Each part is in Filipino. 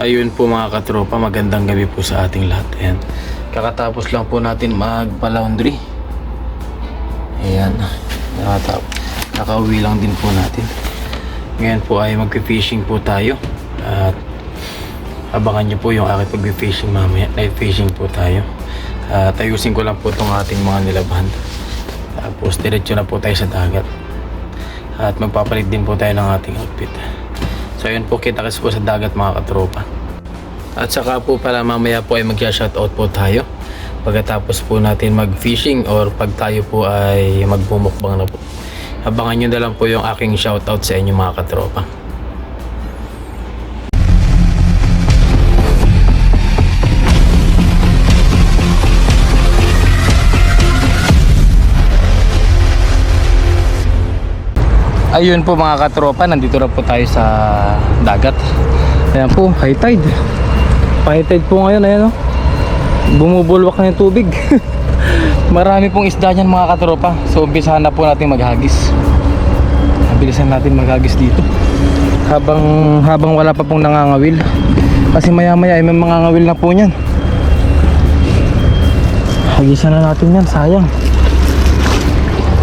Ayun po mga katropa, magandang gabi po sa ating lahat. Ayan. Kakatapos lang po natin magpa-laundry. Ayan. Nakauwi lang din po natin. Ngayon po ay magpi-fishing po tayo. At abangan nyo po yung aking pag-fishing mamaya. Night fishing po tayo. At ayusin ko lang po itong ating mga nilabahan. Tapos diretso na po tayo sa dagat. At magpapalit din po tayo ng ating outfit. So ayun po, kita-kits po sa dagat mga katropa. At saka po pala mamaya po ay mag-shoutout po tayo pagkatapos po natin mag-fishing or pag tayo po ay magbumukbang na po. Abangan nyo na lang po yung aking shoutout sa inyo mga katropa. Ayun po mga katropa, nandito na po tayo sa dagat. Ayan po, high tide. High tide po ngayon, ayan o. Bumubulwak na yung tubig. Marami pong isda niyan mga katropa. So umpisahan na po natin maghagis. Bilisan natin maghagis dito. Habang wala pa pong nangangawil. Kasi maya maya ay may mangangawil na po niyan. Hagisan na natin yan, sayang.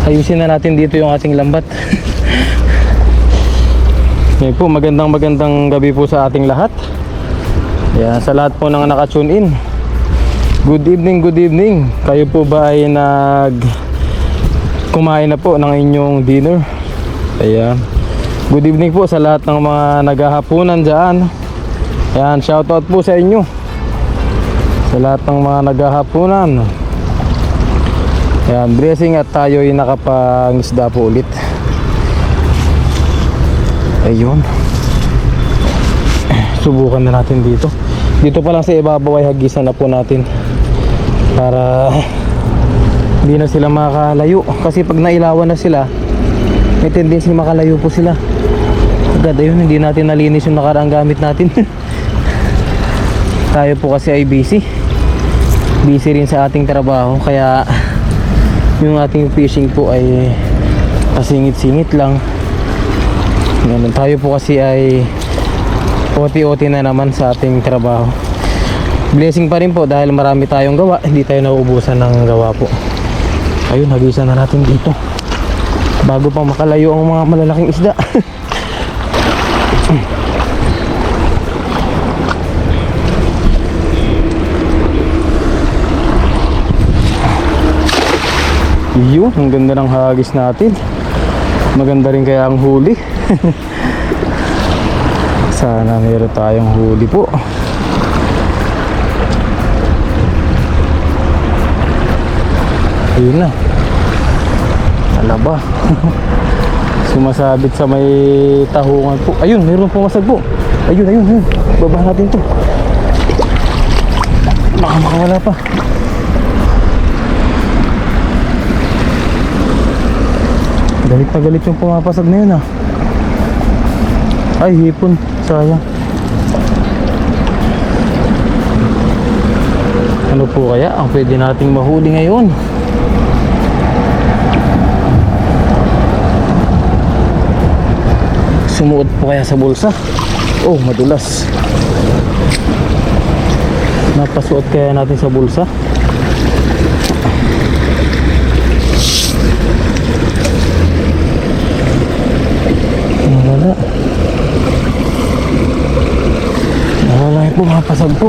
Ayusin na natin dito yung ating lambat. Ngayon po, magandang gabi po sa ating lahat. Yan, sa lahat po ng naka-tune in. Good evening. Kayo po ba ay kumain na po ng inyong dinner? Ayan. Good evening po sa lahat ng mga naghahapunan dyan. Ayan, shoutout po sa inyo. Sa lahat ng mga naghahapunan. Ayan, blessing at tayo ay nakapangisda po ulit. Ayun. Subukan na natin dito. Dito pa lang sa ibabaw ay hagisan na po natin para hindi na sila makalayo. Kasi pag nailawan na sila, may tendency makalayo po sila agad. Ayun, hindi natin nalinis yung nakaraang gamit natin. Tayo po kasi ay busy rin sa ating trabaho. Kaya yung ating fishing po ay pasingit-singit lang. Ganun, tayo po kasi ay OT na naman sa ating trabaho. Blessing pa rin po dahil marami tayong gawa, hindi tayo nauubusan ng gawa po. Ayun, hagisan na natin dito bago pa makalayo ang mga malalaking isda. Yun, ang ganda ng hagis natin. Maganda rin kaya ang huli. Sana meron tayong huli po. Ayun na. Alaba. Sumasabit sa may tahungan po. Ayun, meron pumasag po. Ayun. Baba natin to. Baka makawala pa. Galit na galit yung pumapasag na yun ah. Ay, hipon. Sayang. Ano po kaya ang pwede nating mahuli ngayon? Sumuot po kaya sa bulsa? Oh, madulas. Napasuot kaya natin sa bulsa? Nawala yung pumapasag po.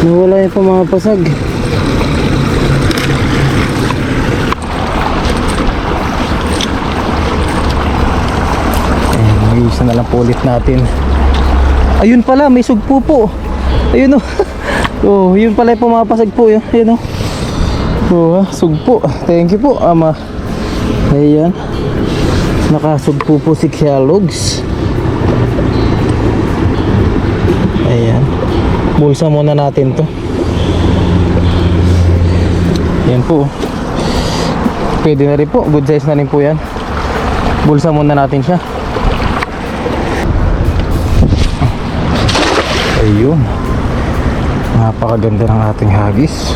Nawala yung pumapasag. Mag-iisa na lang po ulit natin. Ayun pala, may sugpo po. Ayun o. Oh, yun pala yung pumapasag po yun. Ayun o. Oh, sugpo. Thank you po, ama. Ayan. Nakasugpo po si Kellogg's. Ayan. Bulsa muna natin to. Ayan po. Pwede na rin po. Good size na rin po yan. Bulsa muna natin siya. Ayun. Napakaganda ng ating hagis.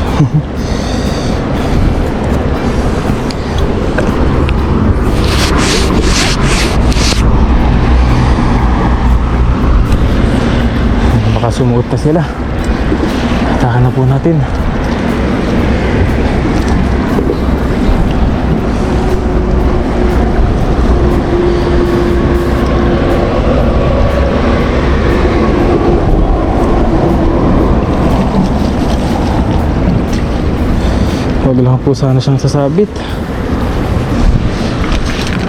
Baka sumuot na sila. Atakan na po natin. Huwag lang po sana siyang sasabit.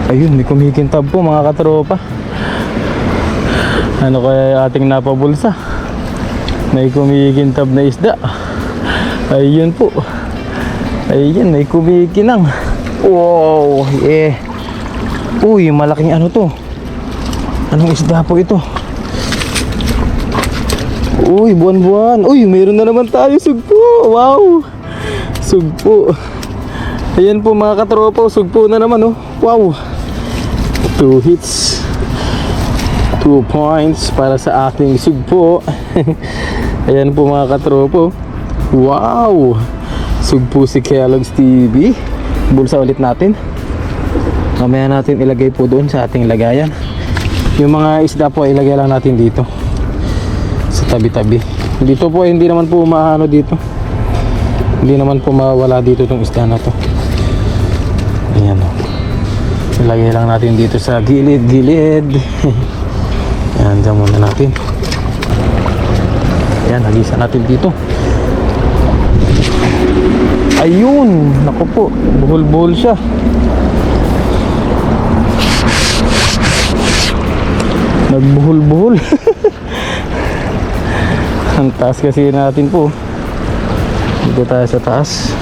Ayun, may kumikintab po mga katropa. Ano kaya ating napabulsa? May kumikintab na isda. Ayun po. Ayun, may kumikinang. Wow, yeah. Uy, malaking ano to. Anong isda po ito? Uy, buwan-buwan. Uy, mayroon na naman tayo sugpo. Wow. Sugpo. Ayan po mga katropa, sugpo na naman oh. Wow. 2 hits. 2 points para sa ating sugpo. Ayan po mga katropa. Wow. Sugpo si Kellogg's TV. Bulsa ulit natin. Mamaya natin ilagay po doon sa ating lagayan. Yung mga isda po ilagay lang natin dito sa tabi-tabi. Dito po hindi naman po maano dito. Hindi naman po mawala dito itong isda na to. Ayan o. Ilagay lang natin dito sa gilid-gilid. Ayan, dyan muna natin. Ayan, hagisan natin dito. Ayun, naku po, buhol-buhol siya. Nagbuhol-buhol. Ang taas kasi natin po. Dito tayo sa taas.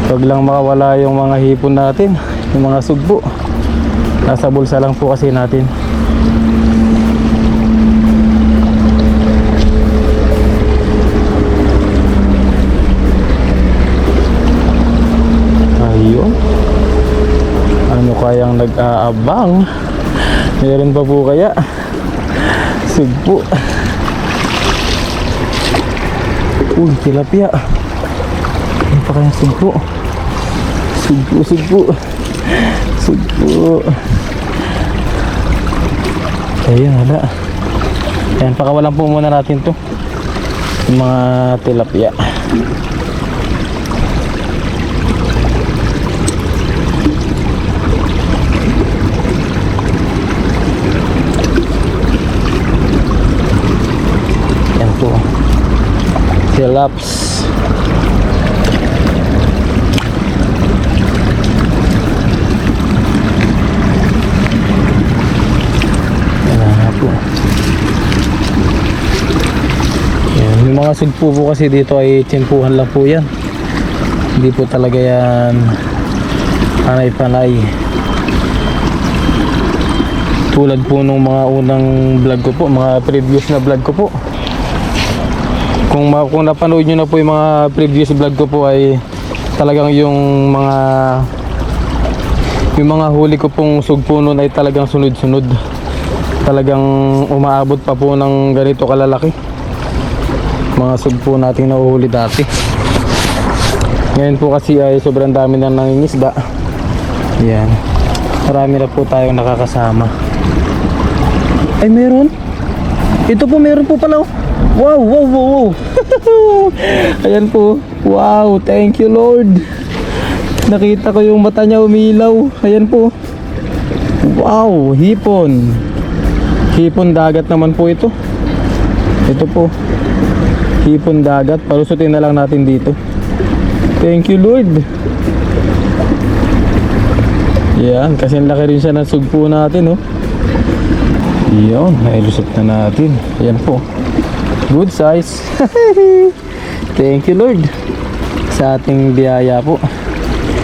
Huwag lang makawala yung mga hipon natin, yung mga sugpo. Nasa bulsa lang po kasi natin. Ayun. Ano kayang nag-aabang? Meron pa po kaya? Sugpo. Uy, tilapia. Ano pa kaya sugpo? Sugpo. Ayun, wala. Ayan, pakawalan po muna natin to. Yung mga tilapia. Ayan po. Tilaps. Yung mga sugpo po kasi dito ay tiyempuhan lang po yan. Hindi po talaga yan panay-panay. Tulad po nung mga unang vlog ko po, mga previous na vlog ko po. Kung napanood nyo na po yung mga previous vlog ko po ay talagang yung mga huli ko pong sugpo nun ay talagang sunod-sunod. Talagang umaabot pa po ng ganito kalalaki. Mga sugpo nating nahuhuli dati. Ngayon po kasi ay sobrang dami na nangingisda. Yan. Marami na po tayong nakakasama. Ay meron? Ito po meron po pala. Wow. Ayan po. Wow, thank you Lord. Nakita ko yung mata niya umilaw. Ayan po. Wow, hipon. Hipon dagat naman po ito. Ito po. Hipon dagat, palusutin na lang natin dito. Thank you Lord. Yan, kasi laki rin siya ng sugpo natin oh. Yan, nailusot na natin. Yan po. Good size. Thank you Lord sa ating biyaya po.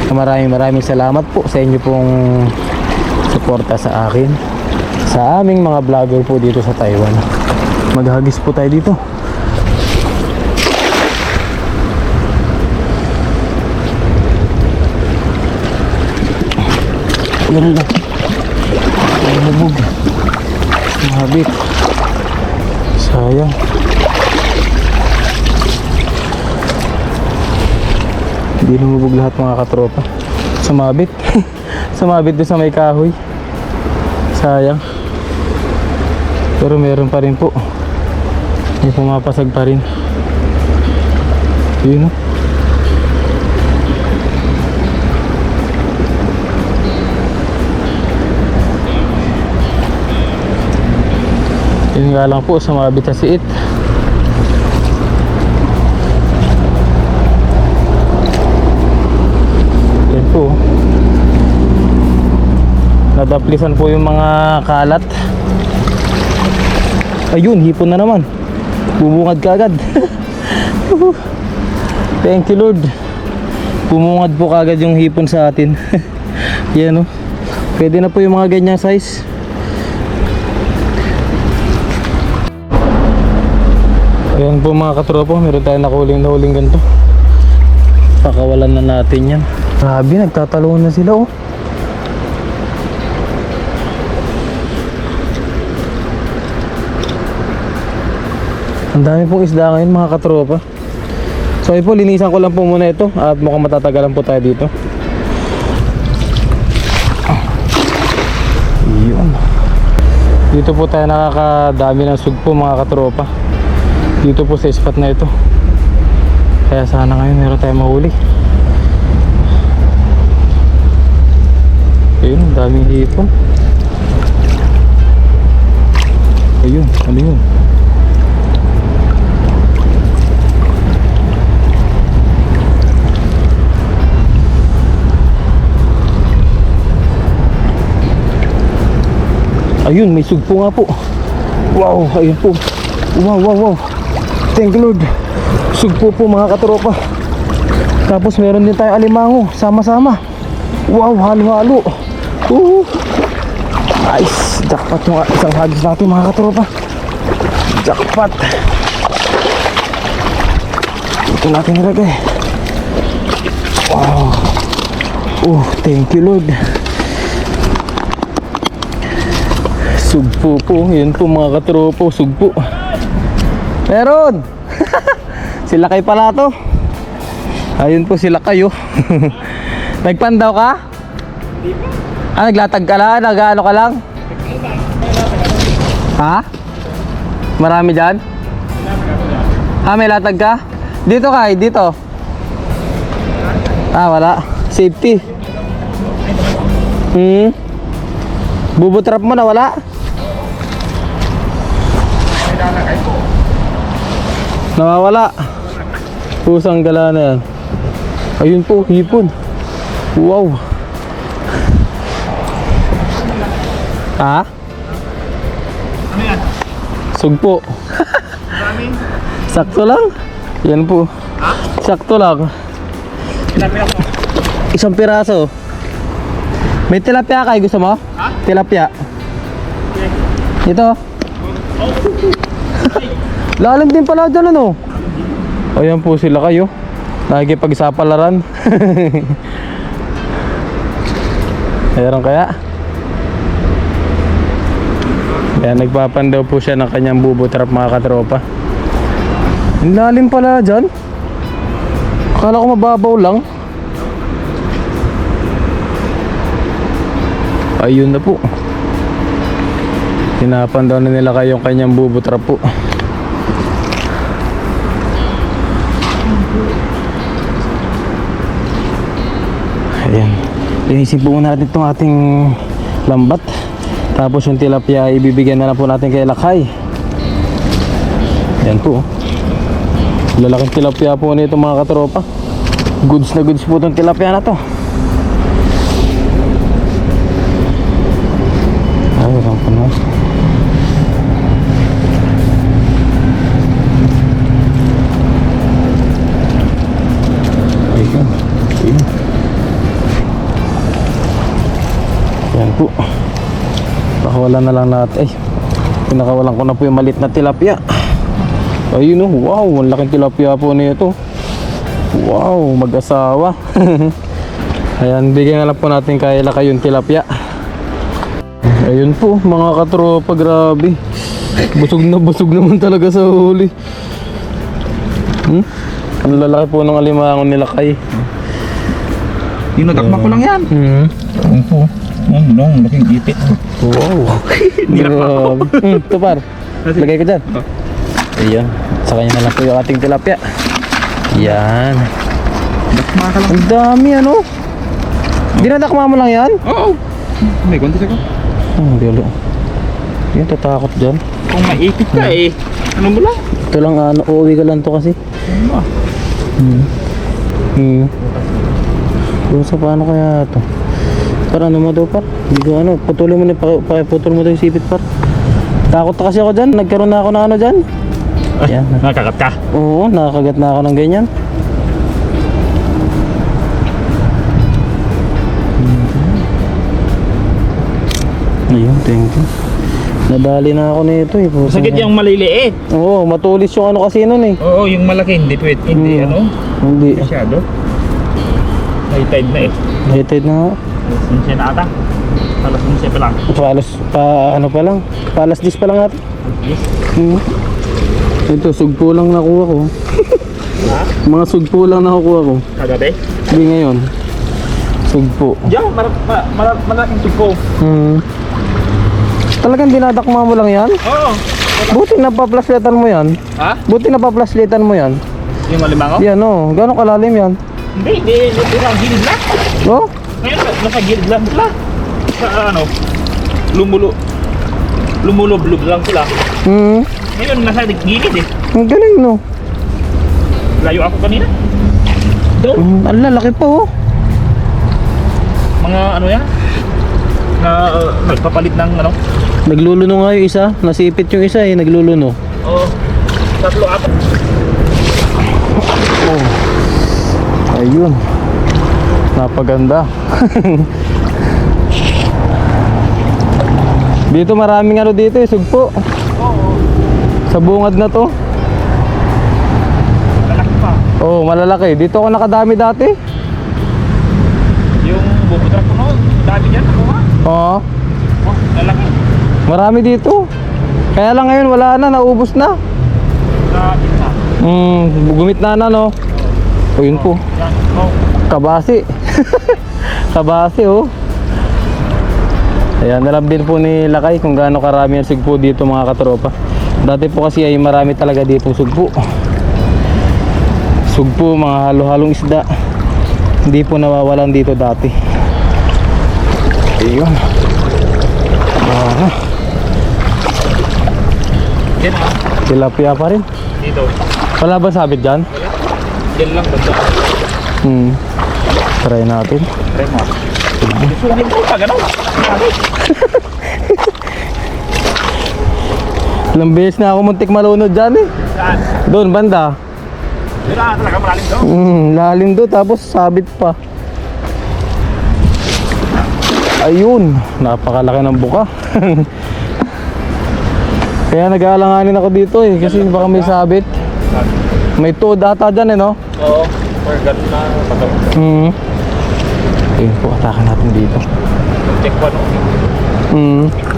Maraming salamat po sa inyo pong suporta sa akin, sa aming mga vlogger po dito sa Taiwan. Maghagis po tayo dito. Yan lang. Ay, nabog. sumabit. Sayang. Hindi lumubog lahat mga katropa. Sumabit. Sumabit doon sa may kahoy. Sayang. Pero meron pa rin po. May pumapasag pa rin. Yun o. Yun nga lang po, sumabit sa siit. Yan po. Nadaplisan po yung mga kalat. Ayun, hipon na naman. Bumungad ka agad. Thank you Lord. Bumungad po kagad yung hipon sa atin. Yan o. Pwede na po yung mga ganyang size. Ayan po mga katropa, meron tayong nakuling ganito. Pakawalan na natin yan. Grabe, nagtatalungan na sila oh. Ang dami pong isda ngayon mga katropa. So ayun po, linisan ko lang po muna ito. At mukhang matatagalan po tayo dito. Yun. Dito po tayo nakakadami ng sugpo mga katropa. Dito po sa spot na ito. Kaya sana ngayon meron tayong mahuli. Ayun, daming hipon. Ayun, ano yun? Ayun, may sugpo nga po. Wow, ayun po. Wow. Thank you Lord. Sugpo po mga katropa. Tapos meron din tayo alimango. Sama-sama. Wow, halo-halo. Nice. Jackpot yung isang hagis natin mga katropa. Jackpot. Ito natin nilagay. Wow. Thank you Lord. Sugpo po. Yun po mga katropa. Sugpo. Meron. Sila kay pala to. Ayun po sila kayo. Nagpandaw ka? Naglatag ka lang? Nag-ano ka lang? Ha? Marami dyan? May latag ka? Dito kay, dito. Wala. Safety. Bubutrap mo na wala? Nawawala. Pusang gala na yan. Ayun po, hipon. Wow. Ano yan? Sugpo. Sakto lang. Yan po. Sakto lang. Isang piraso. May tilapia kayo, gusto mo? Tilapia. Ito. Lalim din pala dyan ano. Ayan po sila kayo. Nakikipagsapalaran. Meron kaya? Kaya nagpapandaw po siya ng kanyang bubutrap mga katropa. Ang lalim pala dyan. Akala ko mababaw lang. Ayun na po. Pinapandaw na nila kayong kanyang bubutrap po. Ayan. Linisin po muna natin itong ating lambat. Tapos yung tilapia ibibigyan na lang po natin kay Lakay. Ayan po. Lalaking tilapia po nito mga katropa. Goods na goods po itong tilapia na to. Ay, wala pa na. Ayun. Ayan po. Pakawalan na lang natin. Pinakawalan ko na po yung maliit na tilapia. Ayun o. Wow. Ang laking tilapia po nito. Wow. Mag-asawa. Ayan. Bigyan na lang po natin kay Lakay yung tilapia. Ayun po, mga katropa, grabe. Busog naman talaga sa huli. Ang lalaki po ng alimangon nila kay. Yung nagakma ko lang yan. Ang po. Laking ipit. Wow. Grabe. Ito par. Lagay ko dyan. Ayan. Sa kanya na lang po yung ating tilapia. Yan. Dakma ka lang. Ang dami ano. Dinadakma mo lang yan? Oo. May konti sa ko. Hindi ulo. Yan, tatakot dyan. Kung maipit ka ano mo lang? Ito lang ano, uuwi ka lang to kasi. Ano ba? Kung sa paano kaya to? Para ano mo daw par? Hindi ko ano, putulin mo na, pakiputol mo daw yung sipit par. Takot na kasi ako dyan, nagkaroon na ako ng ano dyan. Yan. Nakakat ka? Oo, nakakagat na ako ng ganyan. Ayun, thank you. Nadali na ako nito eh. Sakit yung maliliit. Oo, matulis yung ano kasi nun eh. Oo, yung malaki hindi pwede. Hindi Hindi. masyado. High tide na High tide na nga. Sinsiya na ata. Alas 11 pa lang. Ano pa lang? Alas 10 pa lang natin. Yes. Ito, sugpo lang nakuha ko. Ha? Mga sugpo lang nakukuha ko. Kagabi? Hindi ngayon. Sugpo. Diyan, malaking tugpo. Talagang dinadakma mo lang yan? Oo. Buti napaplasletan mo yan. Ha? Buti napaplasletan mo yan. Yung malimango? Yan o. Gano'ng kalalim yan? Hindi. Nasa gilid lang. Oh? Ngayon, nasa gilid lang sila. Sa lumulublob lang sila. Ngayon, nasa gilid eh. Ang galing no. Layo ako kanina. Ang lalaki pa oh. Mga ano yan? Na nagpapalit ng ano? Nagluluno nga yung isa. Nasipit yung isa eh. Nagluluno. Oo. 3-4. Oh. Ayun. Napaganda. Dito maraming ano dito eh. Sugpo. Oo. Sa bungad na to. Lalaki pa. Oh, malalaki. Dito ako nakadami dati. Yung bubutra ko noon. Dami dyan. Ako nga. Oo. Oh, lalaki. Marami dito. Kaya lang ngayon wala na. Naubos na. Sa isa. Gumit na no. O yun po. Yan. Oh. Kabasi. Kabasi oh. Ayan, alam din po ni Lakay kung gaano karami ang sugpo dito mga katropa. Dati po kasi ay marami talaga dito sugpo. Sugpo, mga halo-halong isda. Hindi po nawawalan dito dati. Ayun. Yan ah. Tilapia pa rin. Dito. Wala ba sabit dyan? Yan lang banda. Try natin. Try mo. Susuhin ko pa gano'n. Ilang beses na ako muntik malunod dyan eh. Saan? Doon banda. Yun na talaga malalim daw. Lalim doon tapos sabit pa. Ayun, napakalaki ng buka. Kaya nag-aalanganin ako dito eh kasi baka may sabit. May tuod ata dyan eh no? Oo. Or gano'n na pataw. Ayun po, atakan natin dito. Check po ano.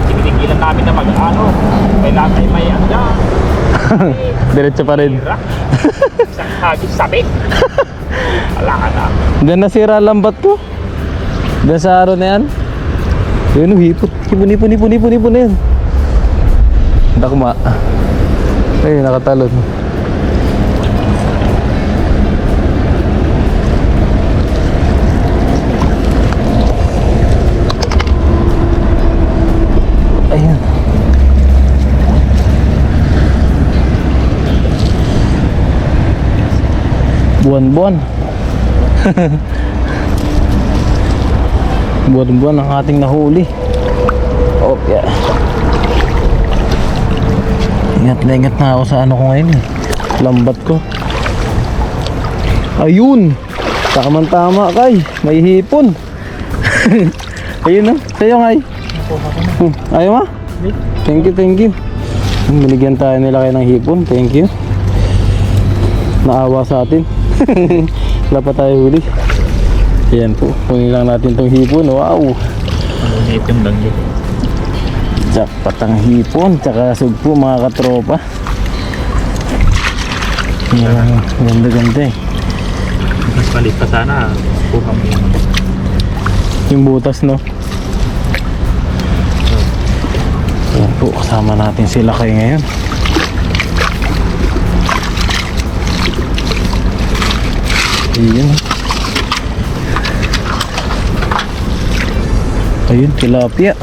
Tinigilan namin na mag-ano. Kailangan tayo may ano dyan. Diretso pa rin. Tira. Isang hagis sabi. Wala ka na. Diyan nasira ang lambat ko. Diyan sa araw na yan. Ayun o, hipot. Hipon na yan. Dakma. Ayun, nakatalon. Ayan. Buwan-buwan. Buwan-buwan ang ating nahuli. Oh, yeah. Ingat na ingat na ako sa ano ko ngayon eh. Lambat ko. Ayun. Tama-tama kay. May hipon. Ayun na. Sa'yo ngay. Ayaw ma? Thank you. Binigyan tayo nila kayo ng hipon. Thank you. Naawa sa atin. Wala pa tayo huli. Ayan po. Kunin lang natin tong hipon. Wow. Malunit yung langit. Jackpot ang hipon, tsaka sugpo mga katropa. Yan, ganda-ganda eh. Mas palit pa sana. Kuha mo yun. Yung butas, no? Yan po, kasama natin sila kayo ngayon. Ayun. Ayun, tilapia.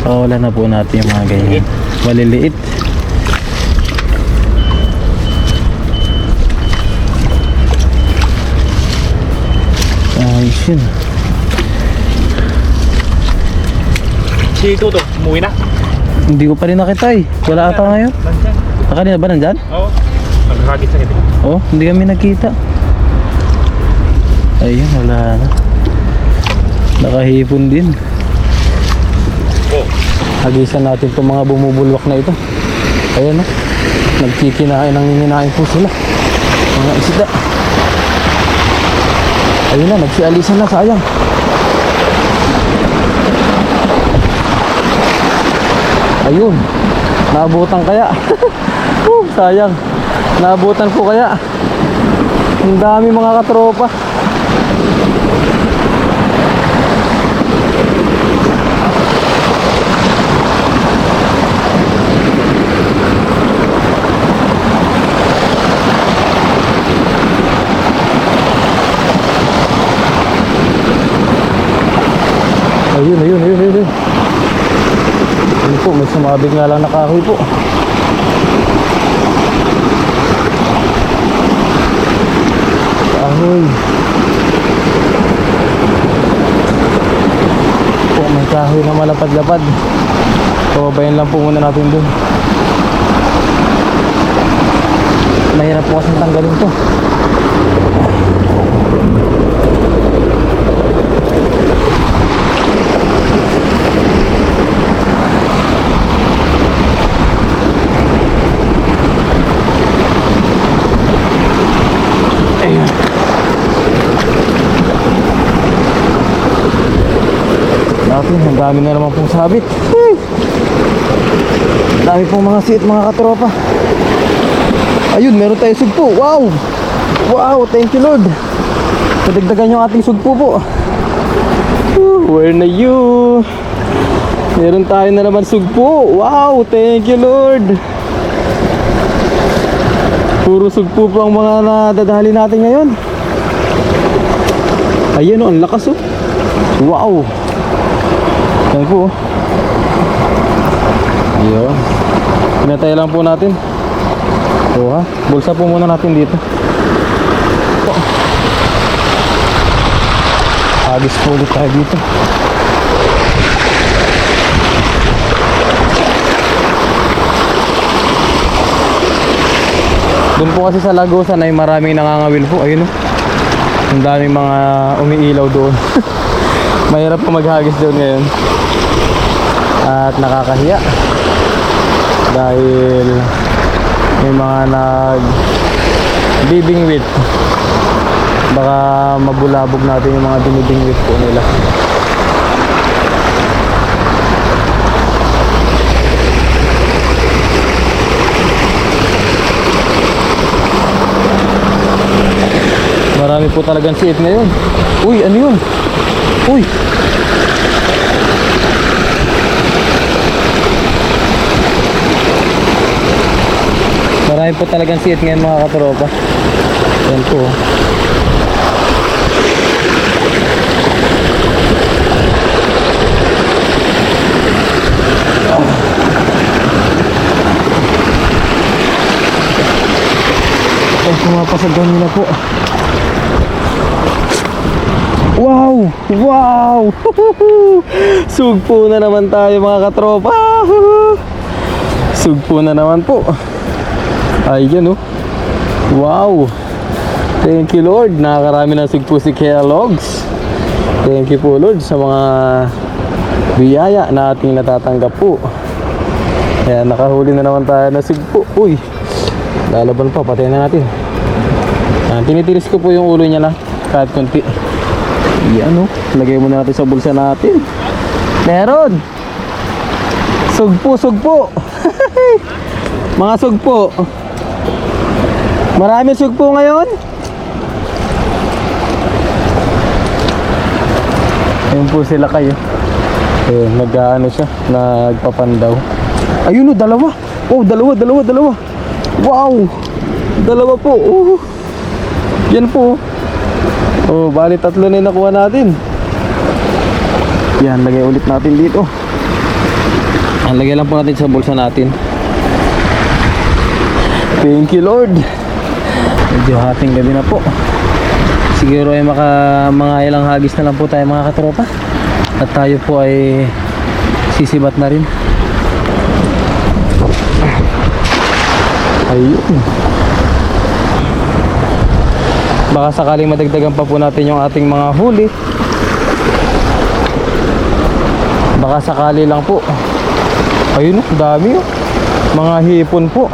Wala na po natin yung mga ganyan. Maliliit. Ayos yun. Si Tuto, umuwi na? Hindi ko pa rin nakita eh. Wala ata ngayon. Nandyan. Kanina ba nandyan? Oo. Nagkakagit sa kita. Oh, hindi kami nagkita. Ayun, wala na. Nakahipon din. Oo. Hagisan natin itong mga bumubulwak na ito. Ayan, no? Nagkikinain, nangininain po sila. Mga isda. Ayun na, nagsialisan na, sayang. Ayun, naabutan kaya. Sayang, naabutan po kaya. Ang dami mga katropa. Ayun. Ayun po, may sumabig nga lang na kahoy po. Kahoy. Po, may kahoy na malapad-lapad. Pababayan lang po muna natin dun. Mahirap po kasing tanggalin to. Ang dami na naman pong sabit. Ang dami pong mga sit, mga katropa. Ayun, meron tayong sugpo. Wow! Wow, thank you Lord. Padagdagan yung ating sugpo po. Where na you? Meron tayo na naman sugpo. Wow, thank you Lord. Puro sugpo po ang mga nadadali natin ngayon. Ayan o, ang lakas o. Wow. Yan po. Ayun. Pinatay lang po natin. O ha. Bulsa po muna natin dito. Agis po ulit tayo dito. Doon po kasi sa Lagusan ay maraming nangangawil po. Ayun o. Ang daming mga umiilaw doon. Mahirap po maghagis doon ngayon. At nakakahiya dahil may mga nagbibingwit. Baka mabulabog natin yung mga binibingwit po nila. Marami po talagang siit ngayon. Uy, ano yun? Uy! Marami po talagang siit ngayon mga katropa. Yan po. Ay, pumapasag ganyan na po. Wow! Wow! Sugpo na naman tayo mga katropa. Sugpo na naman po. Ayan oh. Wow! Thank you Lord. Nakakarami na sugpo si Kellogg's. Thank you po Lord sa mga biyaya na ating natatanggap po. Ayan, nakahuli na naman tayo na sugpo. Uy! Lalaban pa, patayin na natin. Tinitiris ko po yung ulo niya na kahit konti. Yan o, lagay muna natin sa bulsa natin. Meron! Sugpo, sugpo. Mga sugpo. Maraming sugpo ngayon. Ayun po sila kayo. Ayun, nag-ano siya, nagpapandaw. Ayun o, dalawa. Oh, dalawa. Wow. Dalawa po. Oh. Yan po. Oh, bali 3 na yung nakuha natin. Yan, lagay ulit natin dito. Lagay lang po natin sa bulsa natin. Thank you Lord. Medyo hating gabi na po. Siguro ay mga ilang hagis na lang po tayo mga katropa. At tayo po ay sisibat na rin. Ayun. Baka sakaling madagdagan pa po natin yung ating mga huli. Baka sakali lang po. Ayun, dami oh. Mga hipon po.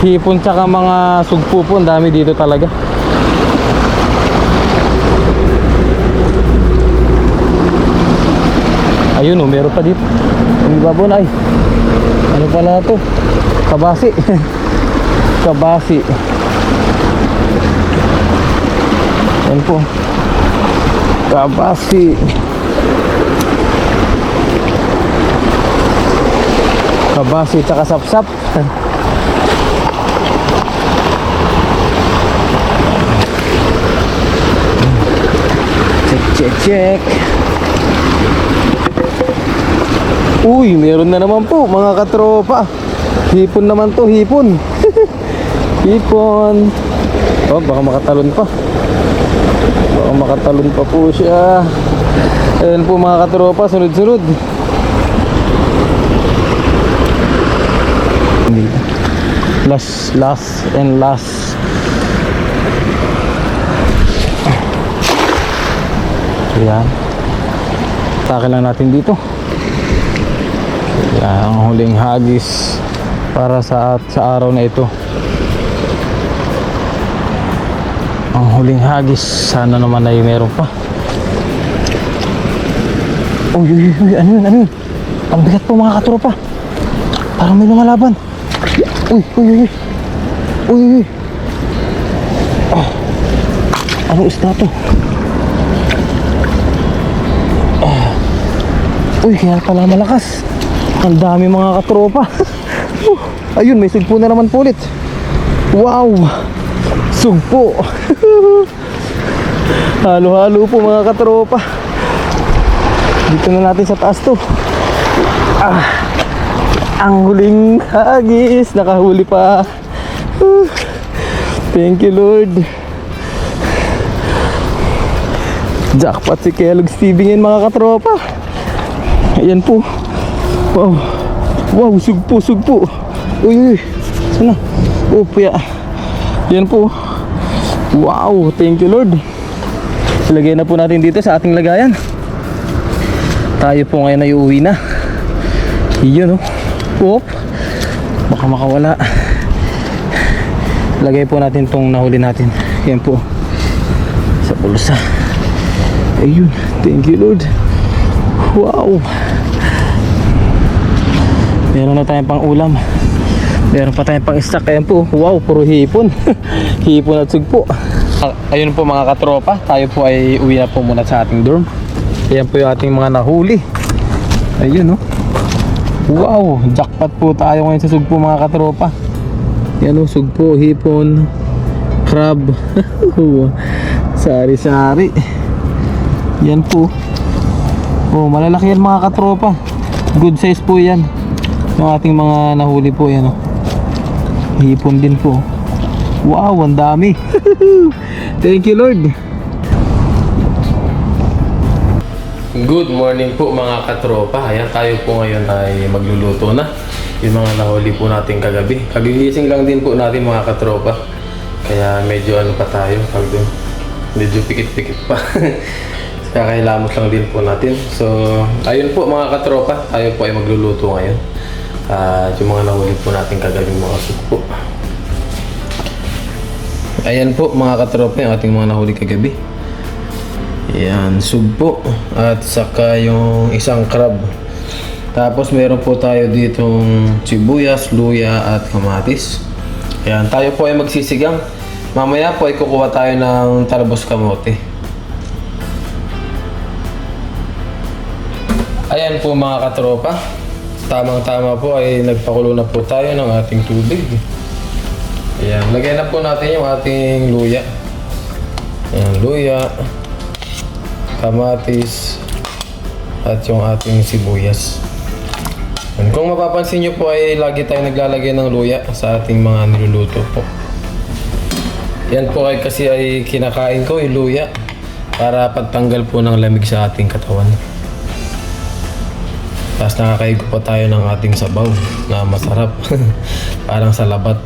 Hipon tsaka mga sugpo po, ang dami dito talaga. Ayun oh, meron pa dito. Ang babon ay. Ano pala ito? Kabasi. Kabasi. Yan po. Kabasi. Kabasi tsaka sapsap. Check. Uy, meron na naman po mga katropa. Hipon naman to, hipon. Hipon. Oh, baka makatalon pa. Baka makatalon pa po siya. Ayan po mga katropa, sunod-sunod. Last and last. Ayan. Takin lang natin dito. Ayan, ang huling hagis para sa araw na ito. Ang huling hagis. Sana naman ay meron pa. Uy, ano yun? Ang bigat po mga katropa. Parang may lumalaban. Uy. Oh. Ano isda to? Uy, kaya pala malakas. Ang dami mga katropa. Ayun, may sugpo na naman po ulit. Wow. Sugpo. Halo-halo po mga katropa. Dito na natin sa taas to. Ang huling hagis. Nakahuli pa. Thank you Lord. Jackpot si Kellogg's TV ngayon mga katropa. Ayan po. Wow, sugpo. Uy. Sana. Oh, puya. Ayan po. Wow, thank you Lord. Ilagay na po natin dito sa ating lagayan. Tayo po ngayon ay uuwi na. Iyon oh. Baka makawala. Lagay po natin tong nahuli natin. Ayan po. Sa bulsa. Ayun, thank you Lord. Wow. Meron na tayong pang ulam. Meron pa tayong pang stock. Ayan po. Wow, puro hipon. Hipon at sugpo. Ayun po mga katropa. Tayo po ay uwi na po muna sa ating dorm. Ayan po yung ating mga nahuli. Ayun oh. Wow, jackpot po tayo ngayon sa sugpo mga katropa. Yan oh, sugpo, hipon, crab. Sari-sari. Yan po. Oh, malalaki yan mga katropa. Good size po yan. Yung ating mga nahuli po yan oh. Hipon din po. Wow, ang dami. Thank you Lord. Good morning po mga katropa. Ayan, tayo po ngayon ay magluluto na. Yung mga nahuli po natin kagabi. Kagigising lang din po natin mga katropa. Kaya medyo ano pa tayo. Medyo pikit-pikit pa. Kakailamot lang din po natin. So, ayun po mga katropa. Tayo po ay magluluto ngayon. At yung mga nahuli po natin kagabi mga sugpo. Ayan po mga katropa yung ating mga nahuli kagabi. Ayan, sugpo. At saka yung isang crab. Tapos meron po tayo ditong sibuyas, luya at kamatis. Ayan, tayo po ay magsisigang. Mamaya po ay kukuha tayo ng talbos kamote. Ayan po mga katropa. Tamang-tama po ay nagpakulo na po tayo ng ating tubig. Ayan, lagyan na po natin yung ating luya. Ayan, luya, kamatis, at yung ating sibuyas. And kung mapapansin nyo po ay lagi tayo naglalagay ng luya sa ating mga niluluto po. Yan po ay kasi ay kinakain ko yung luya para pagtanggal po ng lamig sa ating katawan. Tapos nakakain po tayo ng ating sabaw na masarap. Parang sa labat.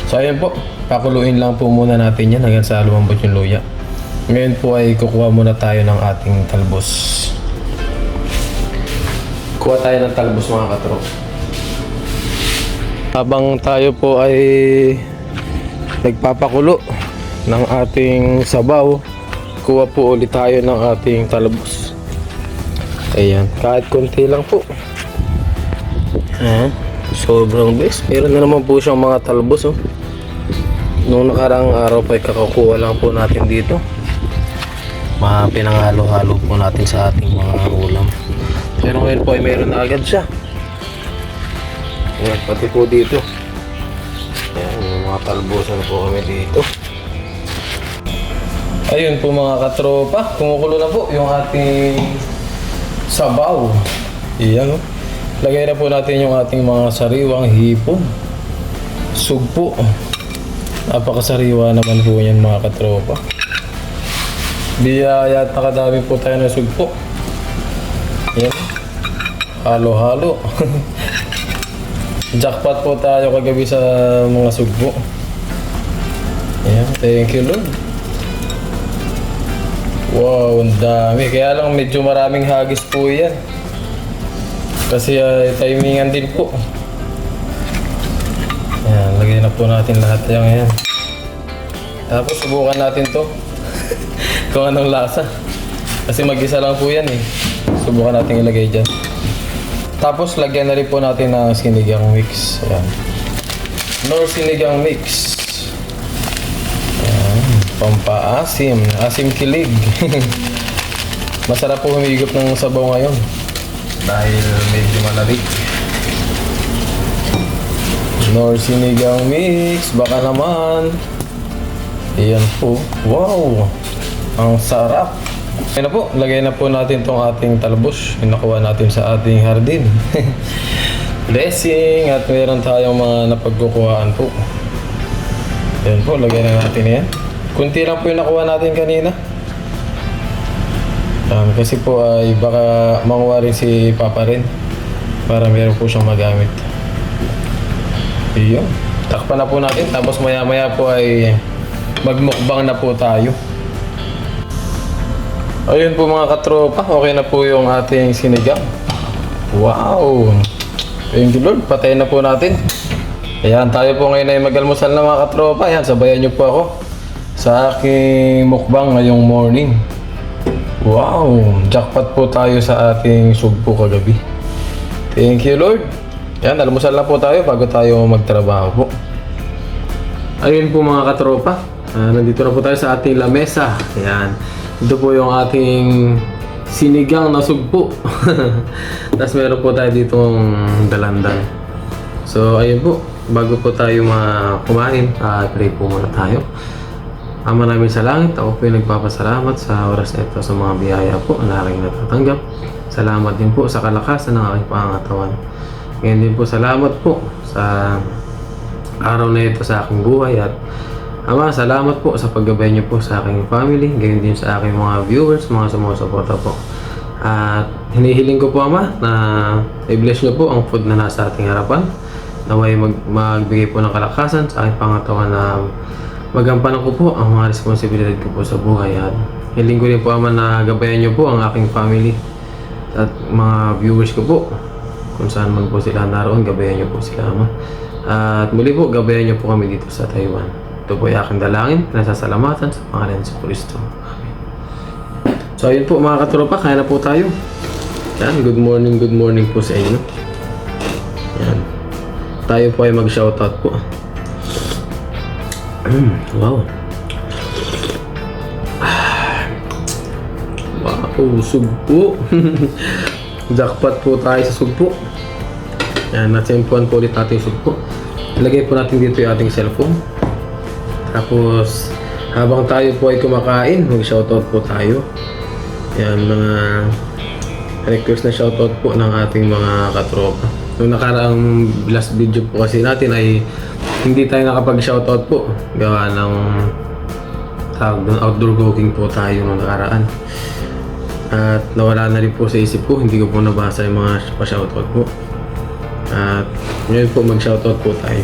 So ayun po, pakuluin lang po muna natin yan hanggang sa lumambot yung luya. Ngayon po ay kukuha muna tayo ng ating talbos. Kuha tayo ng talbos mga katrop. Habang tayo po ay nagpapakulo ng ating sabaw, kuha po ulit tayo ng ating talbos. Ayan, kahit konti lang po. Ayan, sobrang best. Meron na naman po siyang mga talbos. Oh. Noong nakarang araw pa ay kakakuha lang po natin dito. Pinanghalo-halo po natin sa ating mga ulam. Pero ngayon po ay meron na agad siya. Ayan, pati po dito. Ayan, yung mga talbosan na po kami dito. Ayun po mga katropa, kumukulo na po yung ating sabaw. Iyan, oh. Lagay na po natin yung ating mga sariwang hipon. Sugpo. Napakasariwa naman po yan mga katropa. Biyaya at nakadami po tayo ng sugpo. Yan. Halo-halo. Jackpot po tayo kagabi sa mga sugpo. Yan. Thank you Lord. Wow, ang dami. Kaya lang medyo maraming hagis po yan. Kasi timingan din po. Yan. Lagay na po natin lahat yan. Tapos subukan natin to. Kung anong lasa. Kasi mag-isa lang po yan eh. Subukan natin ilagay dyan. Tapos lagyan na rin po natin ng sinigang mix. Ayan. Nor sinigang mix. Ayan. Pampaasim. Asim kilig. Masarap po humigop ng sabaw ngayon. Dahil medyo malamig. Nor sinigang mix. Baka naman. Ayan po. Wow! Ang sarap. Ayan na po, lagay na po natin tong ating talbos. Inakuha natin sa ating hardin. Blessing at meron tayong mga napagkukuhaan po. Ayan po, lagay na natin yan. Kunti lang po yung nakuha natin kanina. Kasi po ay baka manguha rin si Papa rin. Para meron po siyang magamit. Iyon. Takpan na po natin. Tapos maya maya po ay magmukbang na po tayo. Ayun po mga katropa, okay na po yung ating sinigang. Wow! Thank you Lord, patayin na po natin. Ayan, tayo po ngayon ay mag-almusal na mga katropa. Ayan, sabayan niyo po ako sa aking mukbang ngayong morning. Wow! Jackpot po tayo sa ating sugpo kagabi. Thank you Lord. Ayan, almusal na po tayo bago tayo magtrabaho po. Ayun po mga katropa, nandito na po tayo sa ating lamesa. Ayan. Ito po yung ating sinigang na sugpo. Tapos meron po tayo ditong dalandan. So ayun po, bago po tayo kumain, pray po muna tayo. Ama namin sa langit, ako po yung nagpapasalamat sa oras na ito sa mga biyaya po na aking natatanggap. Salamat din po sa kalakasan ng aking pangangatawan. Ngayon din po salamat po sa araw na ito sa aking buhay at Ama, salamat po sa paggabay niyo po sa aking family, gayon din sa aking mga viewers, mga sumusuporta po. At hinihiling ko po Ama na i-bless niyo po ang food na nasa ating harapan. Naway magbigay po ng kalakasan sa aking pangatawan na magampanan ko po ang mga responsibilidad ko po sa buhay. At hiling ko din po Ama na gabayan niyo po ang aking family at mga viewers ko po. Kung saan man po sila naroon, gabayan niyo po sila Ama. At muli po, gabayan niyo po kami dito sa Taiwan. Ito po ay aking dalangin, nasasalamatan sa pangalan sa Kristo. Amen. So ayun po mga katropa, kaya na po tayo. Yan, good morning po sa inyo. Yan. Tayo po ay mag-shoutout po. Wow. Wow, sugpo. Jackpot po tayo sa sugpo. Yan, natsimpuan po ulit natin yung sugpo. Ilagay po natin dito yung ating cellphone. Tapos, habang tayo po ay kumakain, mag-shoutout po tayo. Yan, mga request na shoutout po ng ating mga katropa. Nung nakaraang last video po kasi natin ay hindi tayo nakapag-shoutout po. Gawa ng outdoor cooking po tayo nung nakaraan. At nawala na rin po sa isip ko, hindi ko po nabasa yung mga pa-shoutout po. At ngayon po mag-shoutout po tayo.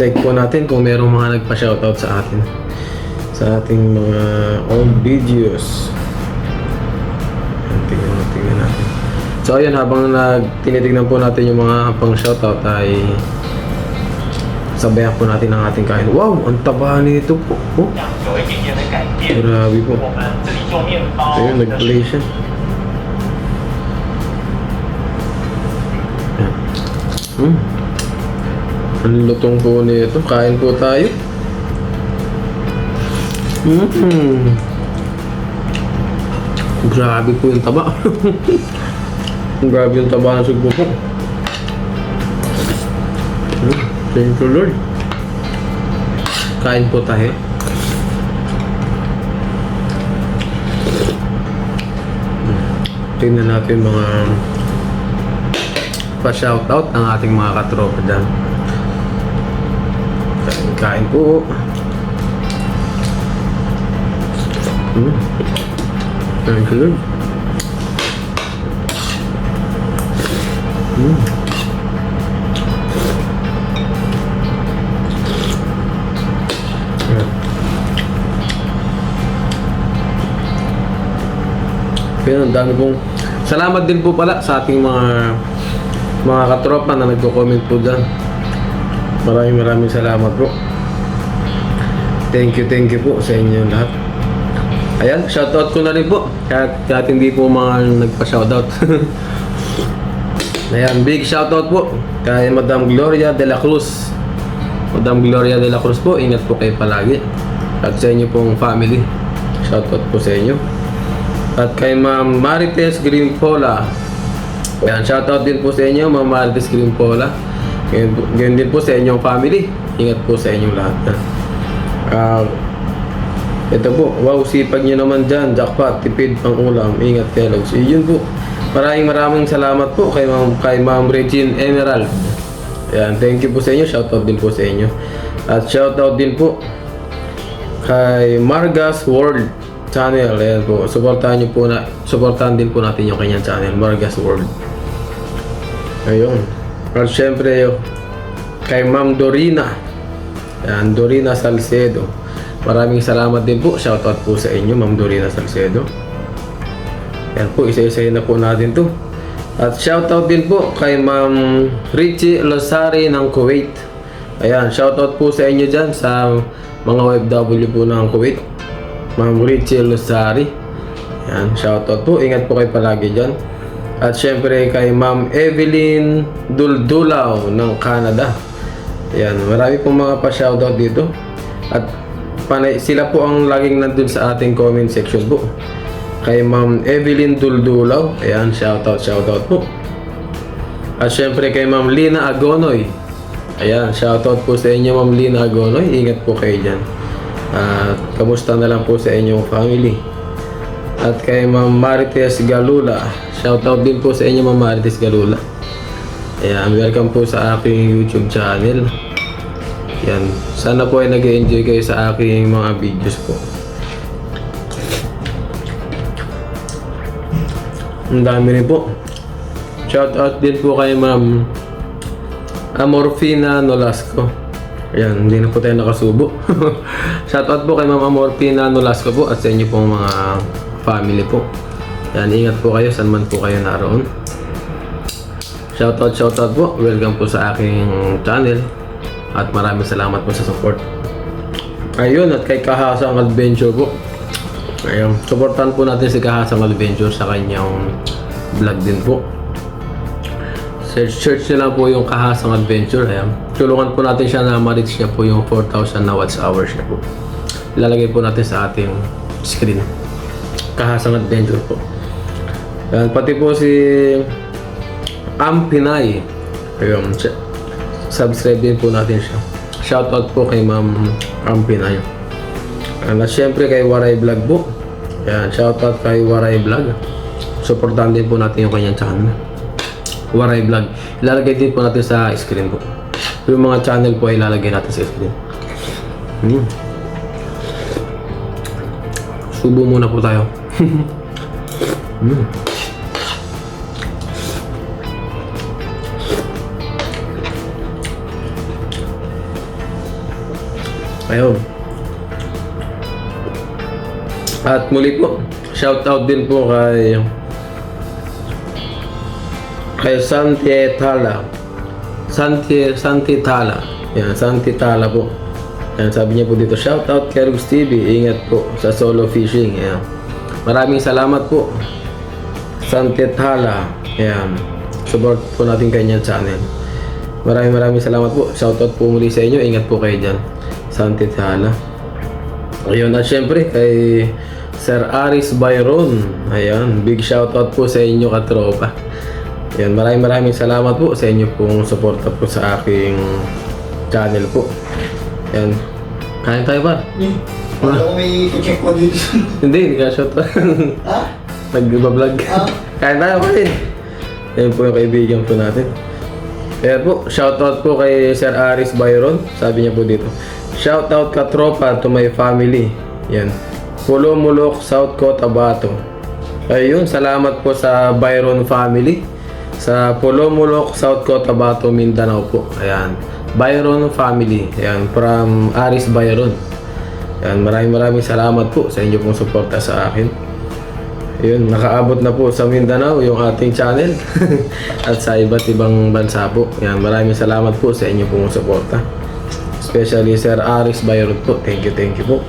Check po natin kung merong mga nagpa-shoutout sa atin sa ating mga old videos. Tingnan natin. So ayun, habang tinitignan po natin yung mga pang-shoutout ay sabayan po natin ang ating kain. Wow! Ang taba nito po. Oh. Grabe po. Ayun, nag-play siya. Ang lutong po nito. Kain po tayo. Grabe po yung taba. Grabe yung taba ng sugpo po. Thank you, Lord. Kain po tayo. Tingnan natin mga pa-shoutout ng ating mga katropa dyan. Kain po. Thank you, Lord. Kaya ang dami pong salamat din po pala sa ating mga katropa na nagko-comment po dyan. Maraming salamat po. Thank you po sa inyo lahat. Ayan, shoutout ko na rin po kahit hindi po mga nagpa-shoutout. Ayan, big shoutout po kay Madam Gloria de la Cruz. Madam Gloria de la Cruz po, ingat po kayo palagi. At sa inyo pong family, shoutout po sa inyo. At kay Ma'am Marites Grimpola. Ayan, shoutout din po sa inyo, Ma'am Marites Grimpola. Ganyan din po sa inyong family. Ingat po sa inyong lahat. Ito po, wow, sipag nyo naman dyan. Jackpot, tipid pang ulam. Ingat kayo. So, yun po. Maraming salamat po kay Ma'am Regine Emerald. Ayan, thank you po sa inyo. Shoutout din po sa inyo. At shoutout din po kay Margas World Channel. Ayan po, supportahan din po natin yung kanyang channel, Margas World. Ayun. At syempre kay Ma'am Dorina. Ayan, Dorina Salcedo. Maraming salamat din po. Shoutout po sa inyo, Ma'am Dorina Salcedo. Ayan po, isa-isahin na po natin to. At shoutout din po kay Ma'am Richie Losari ng Kuwait. Ayan, shoutout po sa inyo dyan sa mga OFW po ng Kuwait. Ma'am Richie Losari. Ayan, shoutout po. Ingat po kayo palagi dyan. At syempre kay Ma'am Evelyn Duldulaw ng Canada. Ayan, marami pong mga pa-shoutout dito. At sila po ang laging nandun sa ating comment section po. Kay Ma'am Evelyn Duldulaw. Ayan, shoutout po. At syempre kay Ma'am Lina Agonoy. Ayan, shoutout po sa inyo, Ma'am Lina Agonoy. Ingat po kayo dyan. At kamusta na lang po sa inyong family. At kay Ma'am Marites Galula. Shoutout din po sa inyo, Ma'am Marites Galula. Ayan, welcome po sa aking YouTube channel. Ayan, sana po ay nag-enjoy kayo sa aking mga videos po. Ang dami rin po. Shoutout din po kay Ma'am Amorfina Nolasco. Ayan, hindi na po tayo nakasubo. Shoutout po kay Ma'am Amorfina Nolasco po at sa inyo pong mga family po. Ayan, ingat po kayo saan man po kayo naroon. Shoutout po. Welcome po sa aking channel. At maraming salamat po sa support. Ayun, at kay Kahasang Adventure po. Ayun, supportan po natin si Kahasang Adventure sa kanyang vlog din po. Search nyo lang po yung Kahasang Adventure. Ayan. Tulungan po natin siya na ma-reach niya po yung 4,000 na watch hours niya po. Ilalagay po natin sa ating screen. Kahasang Adventure po. Ayan, pati po si Pinay. Ayun, subscribe din po natin siya. Shoutout po kay Ma'am Pinay. At syempre kay Waray Vlog po. Ayan, shoutout kay Waray Vlog. Supportan din po natin yung kanyang channel. Waray Vlog. Ilalagay din po natin sa screen po. Yung mga channel po ay ilalagay natin sa screen. Subo muna po tayo. Ayun. At muli po, shoutout din po kay Santi Tala. Santi Tala. Yan, Santi Tala po. Yan, sabi niya po dito, shoutout kay Rugs TV. Ingat po sa solo fishing. Yan. Maraming salamat po. Santi Tala. Yan. Support po natin kanyang channel. Maraming salamat po. Shoutout po muli sa inyo. Ingat po kayo dyan. Santi Tala. Ayun, at syempre kay Sir Aris Byron. Ayan, big shoutout po sa inyo katropa. Yan, maraming salamat po sa inyo pong suporta po sa aking channel po. Yan. Kain tayo ba? Wala ko may check ko dito. Hindi ka shot. Ha? Nag-vlog. Kain tayo pa rin. Yan po yung kaibigan po natin. Ayan po, shoutout po kay Sir Aris Byron. Sabi niya po dito, shoutout katropa to my family. Yan. Pulumulok, South Cotabato. Ayun, salamat po sa Byron family. Sa Pulumulok, South Cotabato, Mindanao po. Ayan. Byron family. Ayan, from Aris Byron. Ayan, maraming salamat po sa inyo pong suporta sa akin. Ayun, nakaabot na po sa Mindanao yung ating channel. At sa iba't ibang bansa po. Ayan, maraming salamat po sa inyo pong suporta. Especially Sir Aris Byron po. Thank you po.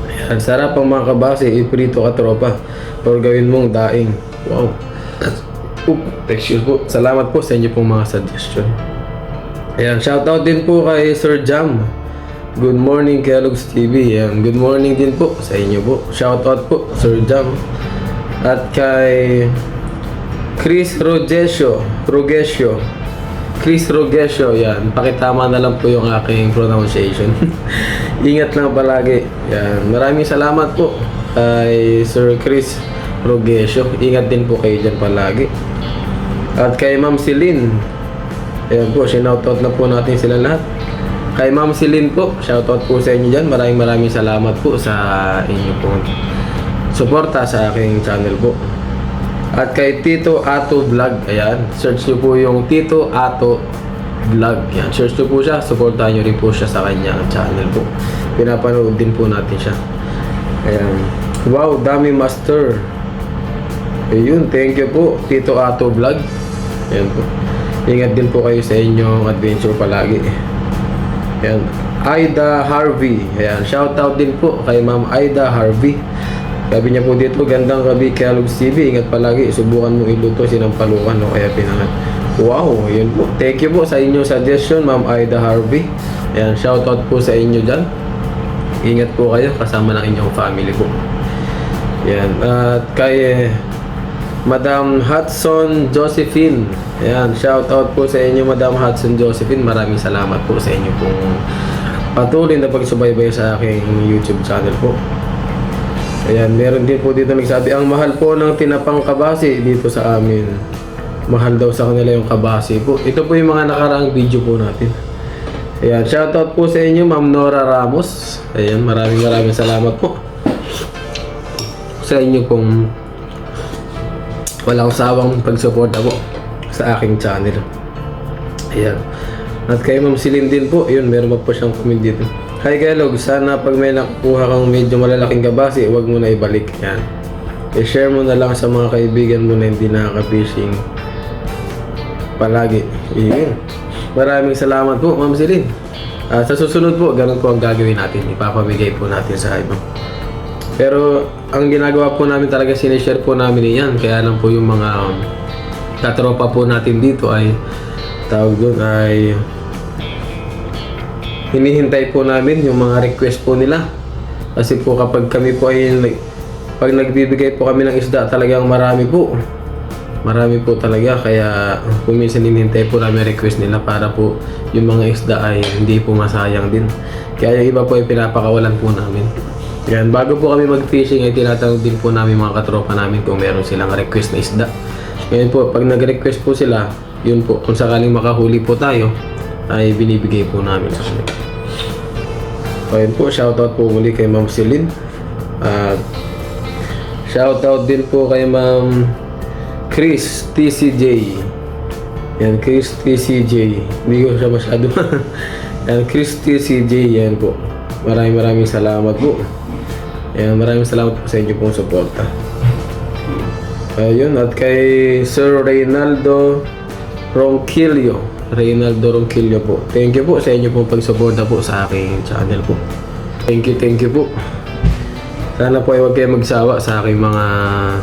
Ayan, sarap ang mga kabase. Iprito katropa. Or gawin mong daing. Wow. Texture po. Salamat po sa inyo pong mga suggestion. Ayan, shoutout din po kay Sir Jam. Good morning kay Rugs TV. Ayan, good morning din po sa inyo po. Shoutout po Sir Jam. At kay Chris Rogesio. Chris Rogesio, yan. Pakitama na lang po yung aking pronunciation. Ingat lang palagi. Yan. Maraming salamat po kay Sir Chris Rogesio. Ingat din po kayo dyan palagi. At kay Ma'am Celine. Ayan po, sinoutout na po natin sila lahat. Kay Ma'am Celine po, shoutout po sa inyo dyan. Maraming salamat po sa inyo po suporta sa aking channel po. At kay Tito Ato Vlog, ayan, search nyo po yung Tito Ato Vlog. Ayan, search nyo po siya, supportahan nyo rin po siya sa kanyang channel po. Pinapanood din po natin siya. Ayan. Wow, dami master. Ayun, thank you po, Tito Ato Vlog. Ayan po. Ingat din po kayo sa inyong adventure palagi. Ayan. Aida Harvey. Ayan, shoutout din po kay Ma'am Aida Harvey. Sabi niya po dito, gandang gabi kay Rugs TV. Ingat palagi, subukan mong iluto sinampalukan o kaya pinangat. Wow, yun po. Thank you po sa inyong suggestion, Ma'am Aida Harvey. Ayan, shoutout po sa inyo dyan. Ingat po kayo kasama ng inyong family po. Ayan, at kay Madam Hudson Josephine. Ayan, shoutout po sa inyo, Madam Hudson Josephine. Maraming salamat po sa inyo pong patuloy na pagsubaybay sa aking YouTube channel po. Ayan, meron din po dito nagsabi, ang mahal po ng tinapang kabasi dito sa amin. Mahal daw sa kanila yung kabasi po. Ito po yung mga nakaraang video po natin. Ayan, shoutout po sa inyo, Ma'am Nora Ramos. Ayan, maraming salamat po sa inyo pong walang sawang pagsuporta po sa aking channel. Ayan. At kay Ma'am Celine din po, yun, meron pa po siyang comment dito. Hi Kelog, sana pag may nakukuha kang medyo malalaking kabasi, huwag mo na ibalik. Yan. I-share mo na lang sa mga kaibigan mo na hindi nakaka-fishing palagi. Iyon. Maraming salamat po, Ma'am Celine. Sa susunod po, ganun po ang gagawin natin. Ipapamigay po natin sa iba. Pero ang ginagawa po namin talaga, sinishare po namin yan. Kaya lang po yung mga katropa po natin dito ay tawag doon ay hinihintay po namin yung mga request po nila. Kasi po kapag kami po ay pag nagbibigay po kami ng isda, talagang marami po. Marami po talaga, kaya kung minsan hinihintay po namin request nila para po yung mga isda ay hindi po masayang din. Kaya yung iba po ay pinapakawalan po namin. Yan, bago po kami mag-fishing ay tinatanong din po namin mga katropa namin kung meron silang request na isda. Ngayon po, pag nag-request po sila, yun po, kung sakaling makahuli po tayo, ay binibigay po namin sa kanila. Ayun po, shoutout po muli kay Ma'am Celine. At shoutout din po kay Ma'am Chris TCJ. Yan, Chris TCJ. Hindi ko siya masyado. Yan, Chris TCJ. Yan po. Maraming salamat po. Yan, maraming salamat po sa inyo pong suporta. Ayun, at kay Sir Reynaldo Ronquillo. Reynaldo Ronquillo po. Thank you po sa inyo pong pagsuporta po sa aking channel po. Thank you po. Sana po ay huwag kayo magsawa sa aking mga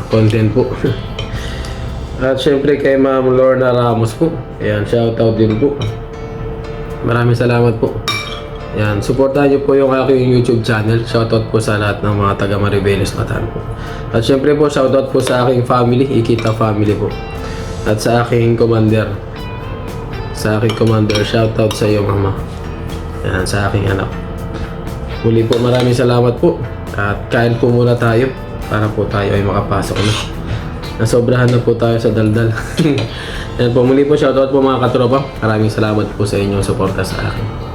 content po. At syempre kay Ma'am Lorna Ramos po. Ayan, shoutout din po. Maraming salamat po. Ayan, supportahan niyo po yung aking YouTube channel. Shoutout po sa lahat ng mga taga Maribeles Bataan po. At syempre po, shoutout po sa aking family, Ikita family po. At sa aking commander. Sa aking commander, shoutout sa iyo mama. Ayan, sa aking anak. Muli po, maraming salamat po. At kain po muna tayo para po tayo ay makapasok na. Nasobrahan na po tayo sa daldal. Yan po, muli po, shoutout po mga katropa. Maraming salamat po sa inyong suporta sa akin.